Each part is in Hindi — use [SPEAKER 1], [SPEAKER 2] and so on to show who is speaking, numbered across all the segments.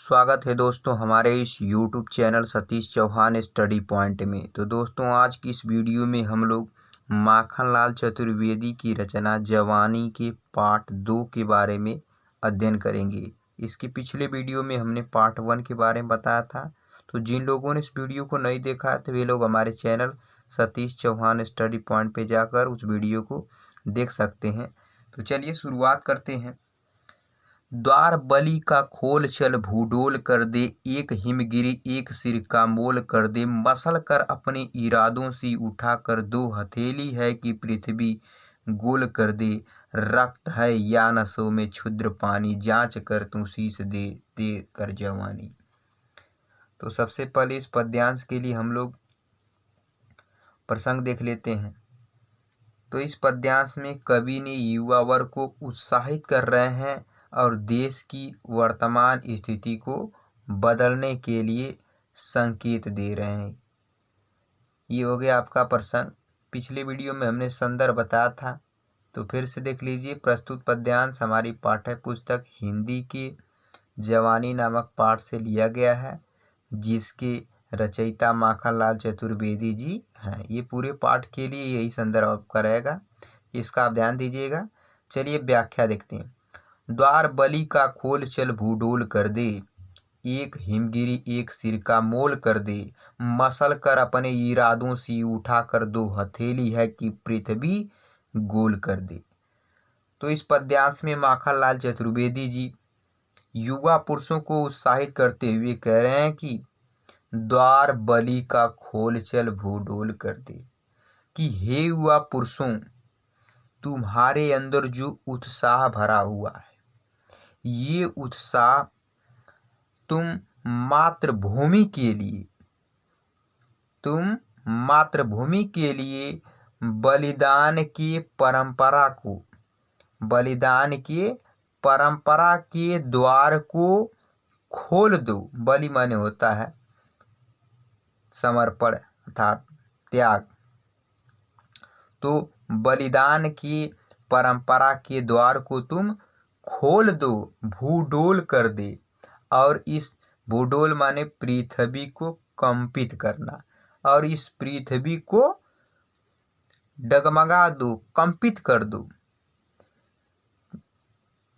[SPEAKER 1] स्वागत है दोस्तों हमारे इस YouTube channel Satish Chauhan study point में। तो दोस्तों आज की इस वीडियो में हम लोग माखनलाल चतुर्वेदी की रचना जवानी के पार्ट 2 के बारे में अध्ययन करेंगे। इसके पिछले वीडियो में हमने पार्ट 1 के बारे में बताया था। तो जिन लोगों ने इस वीडियो को नहीं देखा है तो वे लोग हमारे channel Satish Chauhan study point पर जाकर उस वीडियो को देख सकते हैं। तो चलिए शुरुआत करते हैं। द्वार बलि का खोल चल भूडोल कर दे, एक हिमगिरी एक सिर का मोल कर दे, मसल कर अपने इरादों से उठा कर दो हथेली है कि पृथ्वी गोल कर दे, रक्त है या नसों में क्षुद्र पानी, जांच कर तू शीश दे दे कर जवानी। तो सबसे पहले इस पद्यांश के लिए हम लोग प्रसंग देख लेते हैं। तो इस पद्यांश में कवि ने युवा वर्ग को उत्साहित कर रहे हैं और देश की वर्तमान स्थिति को बदलने के लिए संकेत दे रहे हैं। ये हो गया आपका प्रसंग। पिछले वीडियो में हमने संदर्भ बताया था, तो फिर से देख लीजिए। प्रस्तुत पद्यांश हमारी पाठ्य पुस्तक हिंदी के जवानी नामक पाठ से लिया गया है, जिसके रचयिता माखनलाल चतुर्वेदी जी हैं। ये पूरे पाठ के लिए यही संदर्भ आपका रहेगा, इसका आप ध्यान दीजिएगा। चलिए व्याख्या देखते हैं। द्वार बलि का खोल चल भूडोल कर दे, एक हिमगिरी एक सिर का मोल कर दे, मसल कर अपने इरादों से उठा कर दो हथेली है कि पृथ्वी गोल कर दे। तो इस पद्यांश में माखनलाल चतुर्वेदी जी युवा पुरुषों को उत्साहित करते हुए कह रहे हैं कि द्वार बलि का खोल चल भूडोल कर दे, कि हे युवा पुरुषों, तुम्हारे अंदर जो उत्साह भरा हुआ है, ये उत्साह तुम मातृभूमि के लिए बलिदान के परंपरा के द्वार को खोल दो। बलि माने होता है समर्पण अर्थात त्याग। तो बलिदान की परंपरा के द्वार को तुम खोल दो, भूडोल कर दे। और इस भूडोल माने पृथ्वी को कंपित करना, और इस पृथ्वी को डगमगा दो, कंपित कर दो।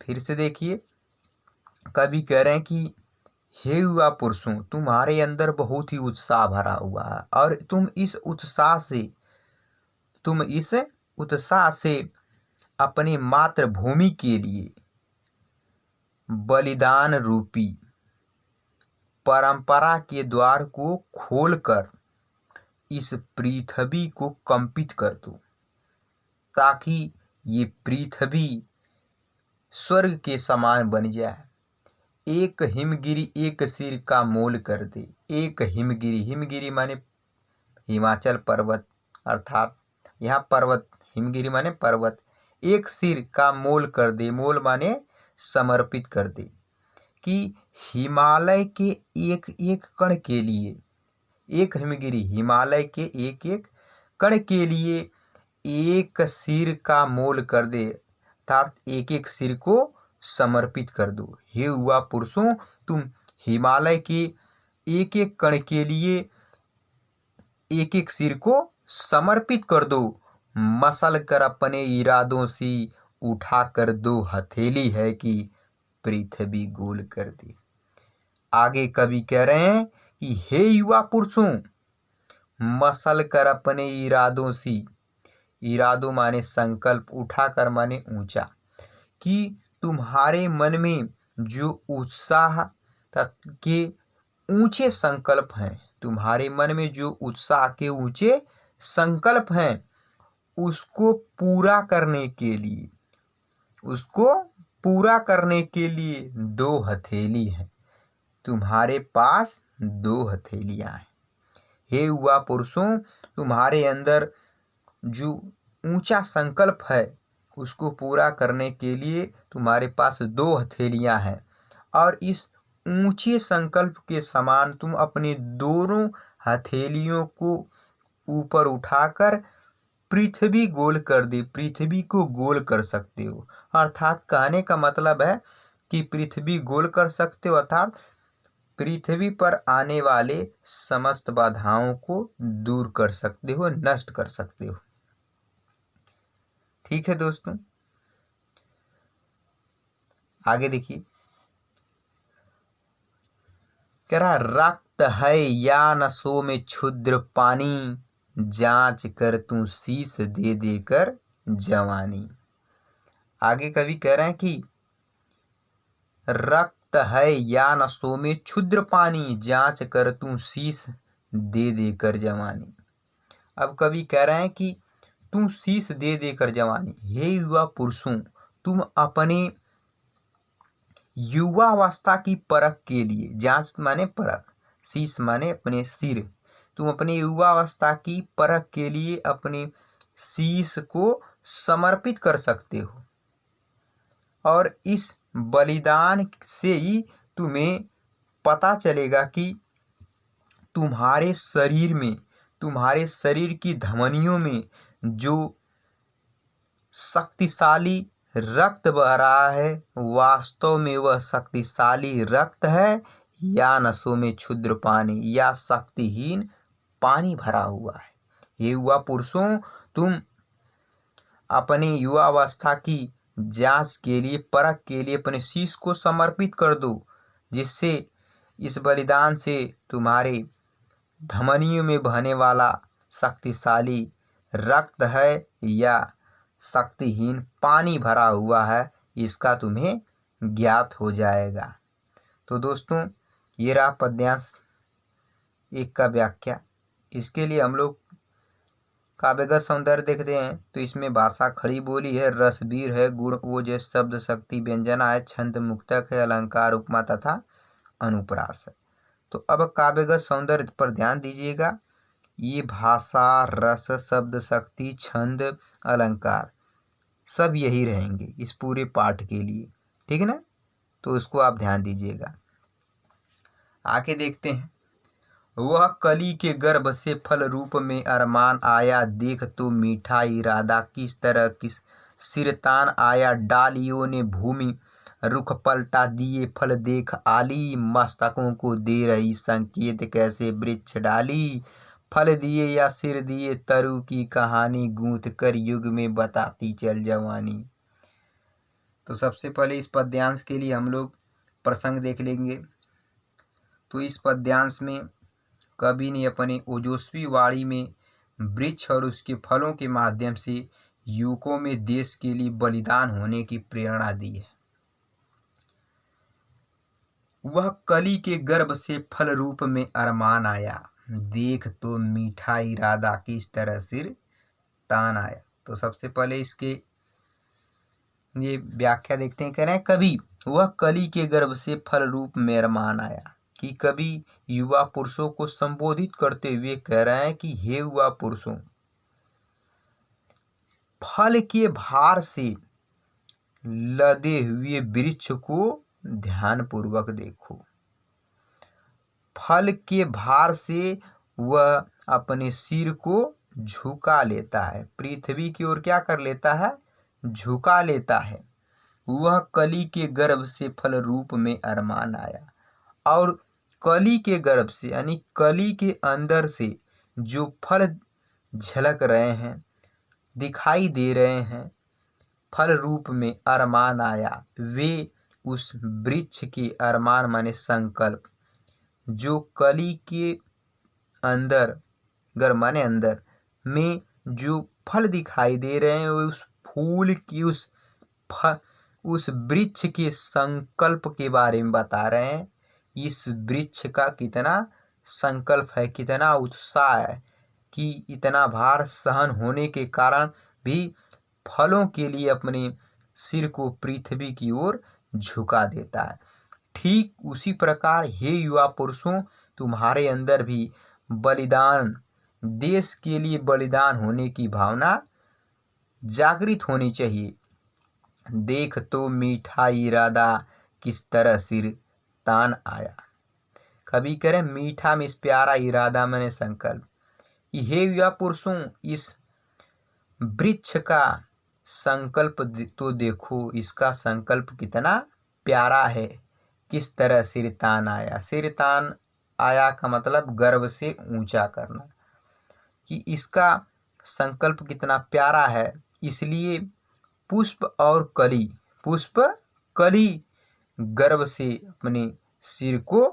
[SPEAKER 1] फिर से देखिए, कवि कह रहे हैं कि हे युवा पुरुषों, तुम्हारे अंदर बहुत ही उत्साह भरा हुआ है, और तुम इस उत्साह से अपनी मातृभूमि के लिए बलिदान रूपी परंपरा के द्वार को खोलकर इस पृथ्वी को कंपित कर दो, ताकि ये पृथ्वी स्वर्ग के समान बन जाए। एक हिमगिरी एक सिर का मोल कर दे। एक हिमगिरी माने हिमाचल पर्वत, अर्थात यहाँ पर्वत, हिमगिरी माने पर्वत। एक सिर का मोल कर दे, मोल माने समर्पित कर दे, कि हिमालय के एक एक कण के लिए, एक हिमगिरी हिमालय के एक एक कण के लिए एक सिर का मोल कर दे, अर्थात एक एक सिर को समर्पित कर दो। हे युवा पुरुषों, तुम हिमालय के एक एक कण के लिए एक एक सिर को समर्पित कर दो, मसल कर अपने इरादों से उठा कर दो हथेली है कि पृथ्वी गोल कर दे। आगे कवि कह रहे हैं कि हे युवा पुरुषों, मसल कर अपने इरादों से, इरादों माने संकल्प, उठा कर माने ऊंचा, कि तुम्हारे मन में जो उत्साह के ऊंचे संकल्प हैं, तुम्हारे मन में जो उत्साह के ऊंचे संकल्प हैं, उसको पूरा करने के लिए दो हथेली हैं। तुम्हारे पास दो हथेलियां हैं। हे युवा पुरुषों, तुम्हारे अंदर जो ऊंचा संकल्प है, उसको पूरा करने के लिए तुम्हारे पास दो हथेलियां हैं, और इस ऊंचे संकल्प के समान तुम अपनी दोनों हथेलियों को ऊपर उठाकर पृथ्वी गोल कर दे, पृथ्वी को गोल कर सकते हो। अर्थात कहने का मतलब है कि पृथ्वी गोल कर सकते हो, अर्थात पृथ्वी पर आने वाले समस्त बाधाओं को दूर कर सकते हो, नष्ट कर सकते हो। ठीक है दोस्तों, आगे देखिए, कह रहा रक्त है या नसों में क्षुद्र पानी, जांच कर तू शीश दे देकर जवानी। आगे कवि कह रहे हैं कि रक्त है या नसों में क्षुद्र पानी, जांच कर तू शीश दे देकर जवानी। अब कवि कह रहे हैं कि तू शीश दे देकर जवानी, हे युवा पुरुषों, तुम अपने युवावस्था की परख के लिए, जांच माने परख, शीश माने अपने सिर, तुम अपने युवावस्था की परख के लिए अपने शीश को समर्पित कर सकते हो, और इस बलिदान से ही तुम्हें पता चलेगा कि तुम्हारे शरीर में, तुम्हारे शरीर की धमनियों में जो शक्तिशाली रक्त बह रहा है, वास्तव में वह शक्तिशाली रक्त है या नसों में क्षुद्र पानी, या शक्तिहीन पानी भरा हुआ है। ये युवा पुरुषों, तुम अपने युवावस्था की जांच के लिए, परख के लिए अपने शीश को समर्पित कर दो, जिससे इस बलिदान से तुम्हारे धमनियों में बहने वाला शक्तिशाली रक्त है या शक्तिहीन पानी भरा हुआ है, इसका तुम्हें ज्ञात हो जाएगा। तो दोस्तों, ये रहा पद्यांश 1 का व्याख्या। इसके लिए हम लोग काव्यगत सौंदर्य देखते हैं तो इसमें भाषा खड़ी बोली है, रसबीर है, गुण ओज, शब्द शक्ति व्यंजना है, छंद मुक्तक है, अलंकार उपमा तथा अनुप्रास है। तो अब काव्यगत सौंदर्य पर ध्यान दीजिएगा। ये भाषा, रस, शब्द शक्ति, छंद, अलंकार सब यही रहेंगे इस पूरे पाठ के लिए, ठीक है ना। तो उसको आप ध्यान दीजिएगा। आगे देखते हैं, वह कली के गर्भ से फल रूप में अरमान आया, देख तो मीठा इरादा किस तरह किस सिरतान आया, डालियों ने भूमि रुख पलटा, दिए फल देख आली, मस्तकों को दे रही संकेत कैसे वृक्ष डाली, फल दिए या सिर दिए तरु की कहानी, गूंथ कर युग में बताती चल जवानी। तो सबसे पहले इस पद्यांश के लिए हम लोग प्रसंग देख लेंगे। तो इस पद्यांश में कवि ने अपने ओजस्वी वाणी में वृक्ष और उसके फलों के माध्यम से युवकों में देश के लिए बलिदान होने की प्रेरणा दी है। वह कली के गर्भ से फल रूप में अरमान आया, देख तो मीठा इरादा किस तरह सिर तान आया। तो सबसे पहले इसके ये व्याख्या देखते हैं। कह रहे हैं, कवि वह कली के गर्भ से फल रूप में अरमान आया, कि कवि युवा पुरुषों को संबोधित करते हुए कह रहे हैं कि हे युवा पुरुषों, फल के भार से लदे हुए वृक्ष को ध्यान पूर्वक देखो। फल के भार से वह अपने सिर को झुका लेता है, पृथ्वी की ओर क्या कर लेता है, झुका लेता है। वह कली के गर्भ से फल रूप में अरमान आया, और कली के गर्भ से यानी कली के अंदर से जो फल झलक रहे हैं, दिखाई दे रहे हैं, फल रूप में अरमान आया, वे उस वृक्ष के अरमान माने संकल्प, जो कली के अंदर, गर माने अंदर में जो फल दिखाई दे रहे हैं, उस फूल की उस वृक्ष के संकल्प के बारे में बता रहे हैं। इस वृक्ष का कितना संकल्प है, कितना उत्साह है कि इतना भार सहन होने के कारण भी फलों के लिए अपने सिर को पृथ्वी की ओर झुका देता है। ठीक उसी प्रकार हे युवा पुरुषों, तुम्हारे अंदर भी बलिदान, देश के लिए बलिदान होने की भावना जागृत होनी चाहिए। देख तो मीठा इरादा किस तरह सिर तान आया। कवि करें मीठा में इस प्यारा इरादा मैंने संकल्प, कि हे युवा पुरुषों, इस वृक्ष का संकल्प तो देखो, इसका संकल्प कितना प्यारा है, किस तरह सिरतान आया। सिरतान आया का मतलब गर्व से ऊंचा करना, कि इसका संकल्प कितना प्यारा है। इसलिए पुष्प और कली, पुष्प कली गर्व से अपने सिर को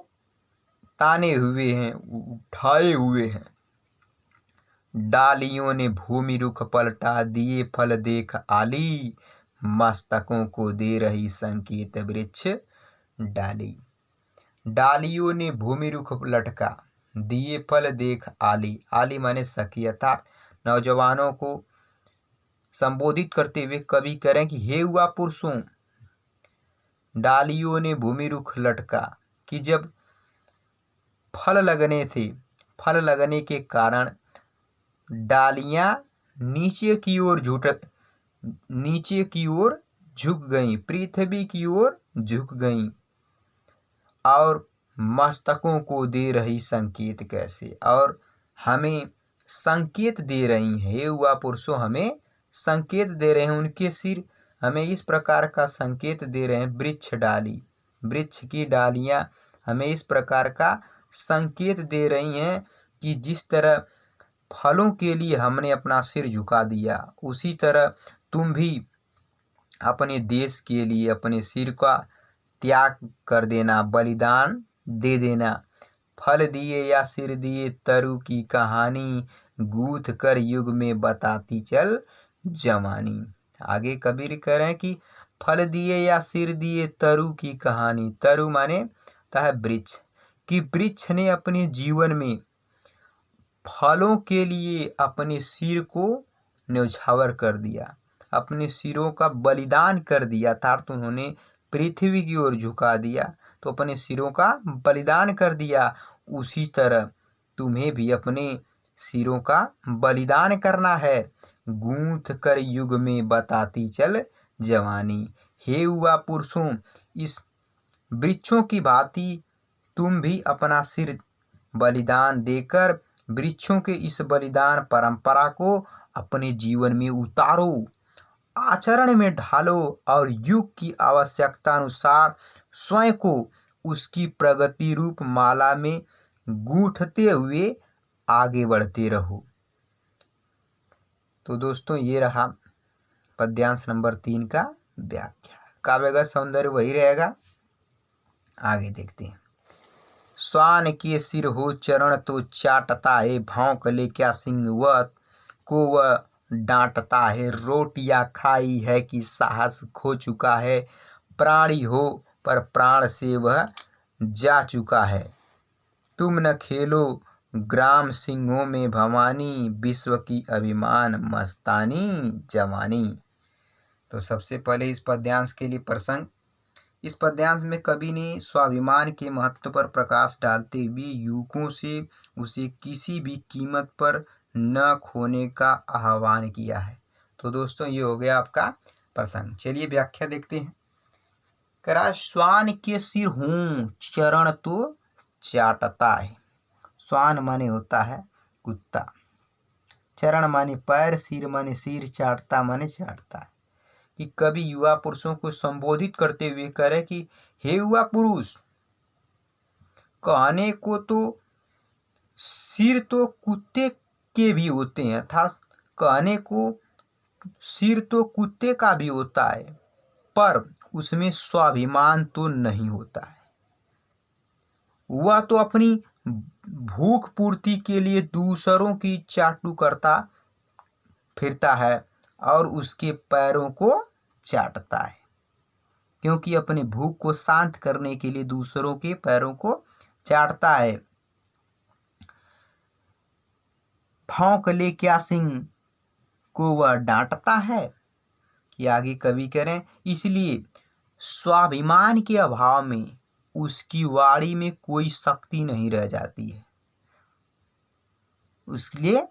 [SPEAKER 1] ताने हुए हैं, उठाए हुए हैं। डालियों ने भूमि रुख पलटा, दिए फल देख आली, मस्तकों को दे रही संकेत वृक्ष डाली। डालियों ने भूमि रुख लटका, दिए फल देख आली। आली माने सखी, अर्थात नौजवानों को संबोधित करते हुए कवि करें कि हे युवा पुरुषों, डालियों ने भूमि रुख लटका, कि जब फल लगने थे, फल लगने के कारण डालियां नीचे की ओर झुक गईं, पृथ्वी की ओर झुक गईं, और मस्तकों को दे रही संकेत कैसे, और हमें संकेत दे रही हैं। हे युवा पुरुषों, हमें संकेत दे रहे हैं, उनके सिर हमें इस प्रकार का संकेत दे रहे हैं। वृक्ष डाली, वृक्ष की डालियां हमें इस प्रकार का संकेत दे रही हैं कि जिस तरह फलों के लिए हमने अपना सिर झुका दिया, उसी तरह तुम भी अपने देश के लिए अपने सिर का त्याग कर देना, बलिदान दे देना। फल दिए या सिर दिए तरु की कहानी, गूथ कर युग में बताती चल जवानी। आगे कबीर कह रहे हैं कि फल दिए या सिर दिए तरु की कहानी। तरु माने है वृक्ष, कि वृक्ष ने अपने जीवन में फलों के लिए अपने सिर को न्यौछावर कर दिया, अपने सिरों का बलिदान कर दिया, अर्थात उन्होंने पृथ्वी की ओर झुका दिया, तो अपने सिरों का बलिदान कर दिया। उसी तरह तुम्हें भी अपने सिरों का बलिदान करना है। गूंथ कर युग में बताती चल जवानी। हे युवा पुरुषों, इस वृक्षों की भांति तुम भी अपना सिर बलिदान देकर वृक्षों के इस बलिदान परंपरा को अपने जीवन में उतारो, आचरण में ढालो, और युग की आवश्यकता अनुसार स्वयं को उसकी प्रगति रूप माला में गूंथते हुए आगे बढ़ते रहो। तो दोस्तों, ये रहा पद्यांश नंबर 3 का व्याख्या। काव्यगत सौंदर्य वही रहेगा। आगे देखते हैं। स्वान के सिर हो चरण तो चाटता है, भौंकले क्या सिंहवत को वह डांटता है। रोटियां खाई है कि साहस खो चुका है, प्राणी हो पर प्राण से वह जा चुका है। तुम न खेलो ग्राम सिंहों में भवानी, विश्व की अभिमान मस्तानी जवानी। तो सबसे पहले इस पद्यांश के लिए प्रसंग। इस पद्यांश में कवि ने स्वाभिमान के महत्व पर प्रकाश डालते हुए युवकों से उसे किसी भी कीमत पर न खोने का आह्वान किया है। तो दोस्तों, ये हो गया आपका प्रसंग। चलिए व्याख्या देखते हैं। करा श्वान के सिर हूँ चरण तो चाटता है। श्वान माने होता है कुत्ता, चरण माने पैर, सिर माने सिर, चाटता माने चाटता है। कि कवि युवा पुरुषों को संबोधित करते हुए करे कि हे युवा पुरुष, कहने को तो सिर तो कुत्ते के भी होते हैं, अर्थात कहने को सिर तो कुत्ते का भी होता है, पर उसमें स्वाभिमान तो नहीं होता है। वह तो अपनी भूख पूर्ति के लिए दूसरों की चाटू करता फिरता है और उसके पैरों को चाटता है, क्योंकि अपने भूख को शांत करने के लिए दूसरों के पैरों को चाटता है। भौंक ले क्या सिंह को वह डांटता है। कि आगे कवि कह रहे हैं, इसलिए स्वाभिमान के अभाव में उसकी वाणी में कोई शक्ति नहीं रह जाती है, उसके लिए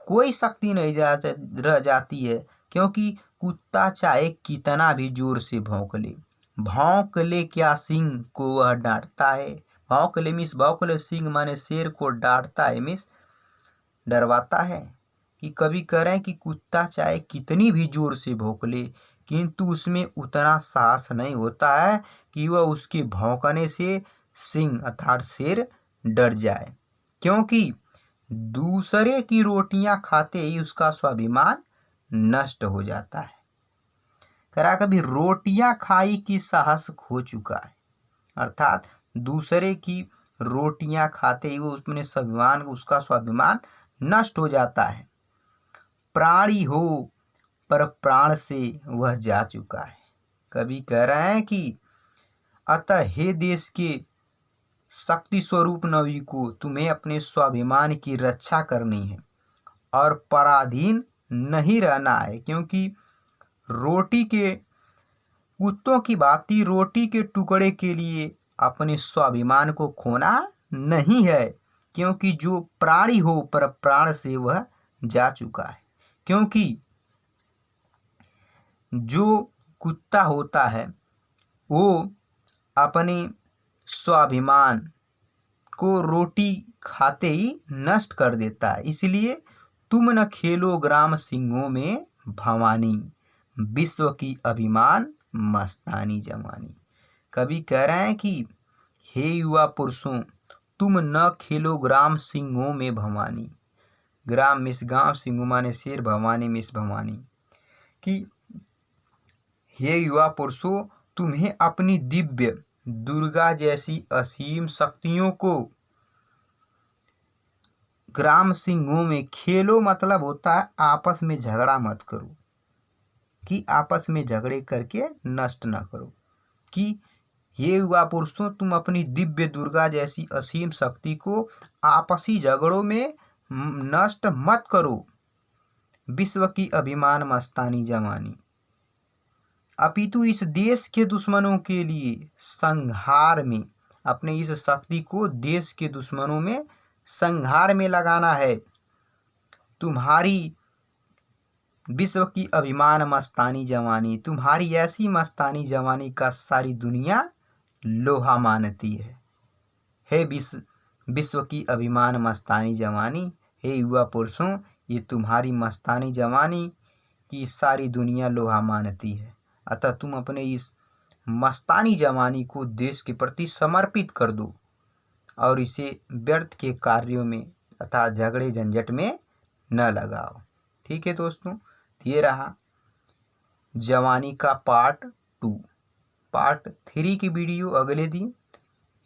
[SPEAKER 1] कोई शक्ति नहीं रह जाती है, क्योंकि कुत्ता चाहे कितना भी जोर से भौंक ले क्या सिंह को वह डांटता है। भौंक ले मिस भौंक ले, सिंह माने शेर को डांटता है, मिस डरवाता है। कि कभी कह रहे हैं कि कुत्ता चाहे कितनी भी जोर से भौंक ले, किंतु उसमें उतना साहस नहीं होता है कि वह उसके भौंकने से सिंह अर्थात शेर डर जाए, क्योंकि दूसरे की रोटियां खाते ही उसका स्वाभिमान नष्ट हो जाता है। करा कभी रोटियां खाई की साहस खो चुका है, अर्थात दूसरे की रोटियां खाते ही वो अपने स्वाभिमान उसका स्वाभिमान नष्ट हो जाता है। प्राणी हो पर प्राण से वह जा चुका है। कवि कह रहे हैं कि अतः हे देश के शक्ति स्वरूप नाविकों, तुम्हें अपने स्वाभिमान की रक्षा करनी है और पराधीन नहीं रहना है, क्योंकि रोटी के कुत्तों की भांति रोटी के टुकड़े के लिए अपने स्वाभिमान को खोना नहीं है, क्योंकि जो प्राणी हो पर प्राण से वह जा चुका है। क्योंकि जो कुत्ता होता है वो अपने स्वाभिमान को रोटी खाते ही नष्ट कर देता है। इसलिए तुम न खेलो ग्राम सिंहों में भवानी, विश्व की अभिमान मस्तानी जवानी। कवि कह रहे हैं कि हे युवा पुरुषों, तुम न खेलो ग्राम सिंहों में भवानी। ग्राम मिस गांव, सिंह माने शेर, भवानी मिस भवानी। कि हे युवा पुरुषों, तुम्हें अपनी दिव्य दुर्गा जैसी असीम शक्तियों को ग्राम सिंहों में खेलो मतलब होता है आपस में झगड़ा मत करो, कि आपस में झगड़े करके नष्ट ना करो। कि ये युवा पुरुषों, तुम अपनी दिव्य दुर्गा जैसी असीम शक्ति को आपसी झगड़ों में नष्ट मत करो। विश्व की अभिमान मस्तानी जवानी, अपितु इस देश के दुश्मनों के लिए संहार में अपने इस शक्ति को देश के दुश्मनों में संहार में लगाना है। तुम्हारी विश्व की अभिमान मस्तानी जवानी, तुम्हारी ऐसी मस्तानी जवानी का सारी दुनिया लोहा मानती है। हे विश्व की अभिमान मस्तानी जवानी, हे युवा पुरुषों, ये तुम्हारी मस्तानी जवानी की सारी दुनिया लोहा मानती है। अतः तुम अपने इस मस्तानी जवानी को देश के प्रति समर्पित कर दो और इसे व्यर्थ के कार्यों में अर्थात झगड़े झंझट में न लगाओ। ठीक है दोस्तों, ये रहा जवानी का पार्ट 2। पार्ट 3 की वीडियो अगले दिन।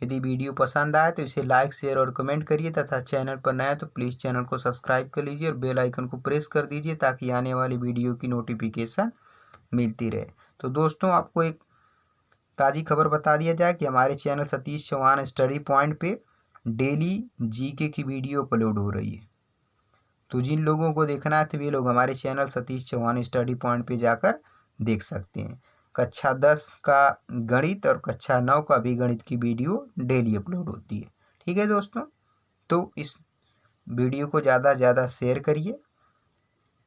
[SPEAKER 1] यदि वीडियो पसंद आए तो इसे लाइक, शेयर और कमेंट करिए तथा चैनल पर नए तो प्लीज़ चैनल को सब्सक्राइब कर लीजिए और बेल आइकन को प्रेस कर दीजिए ताकि आने वाली वीडियो की नोटिफिकेशन मिलती रहे। तो दोस्तों, आपको एक ताज़ी खबर बता दिया जाए कि हमारे channel Satish Chauhan study point पे डेली जीके की वीडियो अपलोड हो रही है। तो जिन लोगों को देखना है तो वे लोग हमारे channel Satish Chauhan study point पे जाकर देख सकते हैं। कक्षा 10 का गणित और कक्षा 9 का भी गणित की वीडियो डेली अपलोड होती है। ठीक है दोस्तों, तो इस वीडियो को ज़्यादा से ज़्यादा शेयर करिए।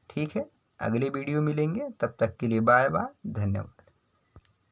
[SPEAKER 1] ठीक है, अगले वीडियो मिलेंगे, तब तक के लिए बाय बाय, धन्यवाद।